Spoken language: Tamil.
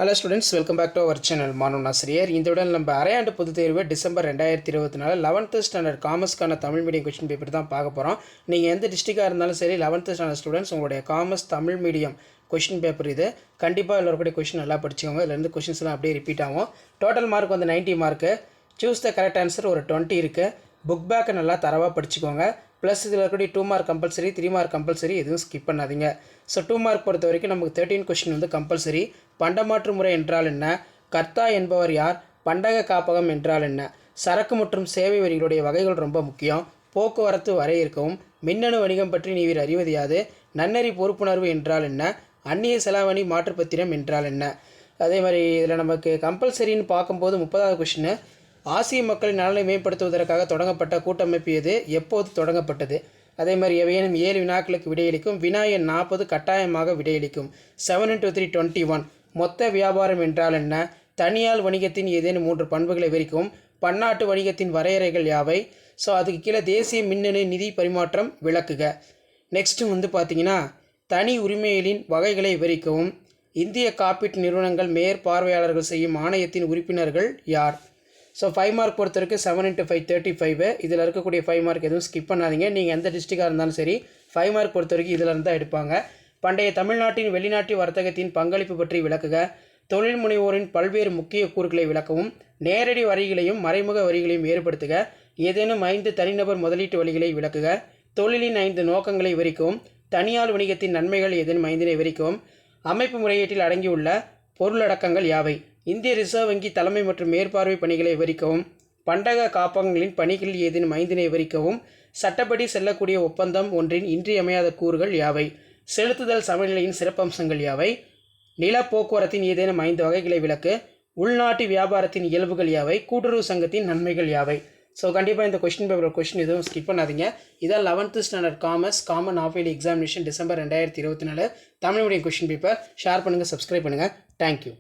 Hello students, welcome back to our channel. மாணவன் ஆசிரியர் இந்த விட நம்ம அரையாண்டு பொதுத் தேர்வு டிசம்பர் 2024 11th ஸ்டாண்டர்ட் காமர்ஸ்க்கான தமிழ் மீடியம் கொஸ்டின் பேப்பர் தான் பார்க்க போகிறோம். நீங்கள் எந்த டிஸ்ட்ரிக்டாக இருந்தாலும் சரி 11th ஸ்டாண்டர்ட் ஸ்டூடெண்ட்ஸ் உங்களுடைய commerce Tamil medium question paper இது கண்டிப்பாக எல்லாருடைய கொஸ்டின் நல்லா படிச்சுக்கோங்க. இதுலேருந்து கொஸ்டின்ஸ்லாம் அப்படியே ரிப்பீட் ஆகும். டோட்டல் மார்க் வந்து 90 mark. Choose the correct answer ஒரு 20 இருக்குது. புக் பேக்கை நல்லா தரவாக படிச்சுக்கோங்க. ப்ளஸ் இதில் இருக்கக்கூடிய 2 மார்க் கம்பல்சரி, 3 மார்க் கம்பல்சரி, எதுவும் ஸ்கிப் பண்ணாதீங்க. ஸோ 2 மார்க் பொறுத்த வரைக்கும் நமக்கு 13 கொஸ்டின் வந்து கம்பல்சரி. பண்டமாற்று முறை என்றால் என்ன? கர்த்தா என்பவர் யார்? பண்டக காப்பகம் என்றால் என்ன? சரக்கு மற்றும் சேவை வரிகளுடைய வகைகள் ரொம்ப முக்கியம். போக்குவரத்து வரையறுக்கவும். மின்னணு வணிகம் பற்றி நீர் அறிவது யாது? நன்னெறி பொறுப்புணர்வு என்றால் என்ன? அந்நிய செலாவணி மாற்றுப்பத்திரம் என்றால் என்ன? அதே மாதிரி இதில் நமக்கு கம்பல்சரின்னு பார்க்கும்போது 30வது கொஸ்டின், ஆசிய மக்களின் நலனை மேம்படுத்துவதற்காக தொடங்கப்பட்ட கூட்டமைப்பு எது? எப்போது தொடங்கப்பட்டது? அதே மாதிரி எவையேனும் 7 வினாக்களுக்கு விடையளிக்கும். வினா எண் 40 கட்டாயமாக விடையளிக்கும். 7 × 3 21. மொத்த வியாபாரம் என்றால் என்ன? தனியார் வணிகத்தின் ஏதேனும் 3 பண்புகளை விவரிக்கவும். பன்னாட்டு வணிகத்தின் வரையறைகள் யாவை? ஸோ அதுக்கு கீழே தேசிய மின்னணு நிதி பரிமாற்றம் விளக்குக. நெக்ஸ்ட்டு வந்து பார்த்தீங்கன்னா தனி உரிமைகளின் வகைகளை விவரிக்கவும். இந்திய காப்பீட்டு நிறுவனங்கள் மேற்பார்வையாளர்கள் செய்யும் ஆணையத்தின் உறுப்பினர்கள் யார்? ஸோ 5 மார்க் பொறுத்த வரைக்கும் 7 × 5 35. இதில் இருக்கக்கூடிய 5 மார்க் எதுவும் ஸ்கிப் பண்ணாதீங்க. நீங்கள் எந்த டிஸ்ட்ரிக்டாக இருந்தாலும் சரி 5 மார்க் பொறுத்த வரைக்கும் இதில் இருந்தால் எடுப்பாங்க. பண்டைய தமிழ்நாட்டின் வெளிநாட்டு வர்த்தகத்தின் பங்களிப்பு பற்றி விளக்குக. தொழில் முனைவோரின் பல்வேறு முக்கிய கூறுகளை விளக்கவும். நேரடி வரிகளையும் மறைமுக வரிகளையும் வேறுபடுத்துக. ஏதேனும் 5 தனிநபர் முதலீட்டு வழிகளை விளக்குக. தொழிலின் 5 நோக்கங்களை விவரிக்கவும். தனியார் வணிகத்தின் நன்மைகள் ஏதேனும் 5 விவரிக்கவும். அமைப்பு முறையீட்டில் அடங்கியுள்ள பொருளடக்கங்கள் யாவை? இந்திய ரிசர்வ் வங்கி தலைமை மற்றும் மேற்பார்வை பணிகளை விவரிக்கவும். பண்டக காப்பகங்களின் பணிகளில் ஏதேனும் 5 விவரிக்கவும். சட்டப்படி செல்லக்கூடிய ஒப்பந்தம் ஒன்றின் இன்றியமையாத கூறுகள் யாவை? செலுத்துதல் சமநிலையின் சிறப்பம்சங்கள் யாவை? நில போக்குவரத்தின் ஏதேனும் 5 வகைகளை விளக்கு. உள்நாட்டு வியாபாரத்தின் இயல்புகள் யாவை? கூட்டுறவு சங்கத்தின் நன்மைகள் யாவை? ஸோ கண்டிப்பாக இந்த கொஸ்டின் பேப்பர் கொஸ்டின் எதுவும் ஸ்கிப் பண்ணாதீங்க. இதான் 11th standard commerce common half yearly examination December 2024 Tamil medium question paper. Share பண்ணுங்கள், சப்ஸ்கிரைப் பண்ணுங்கள். தேங்க்யூ.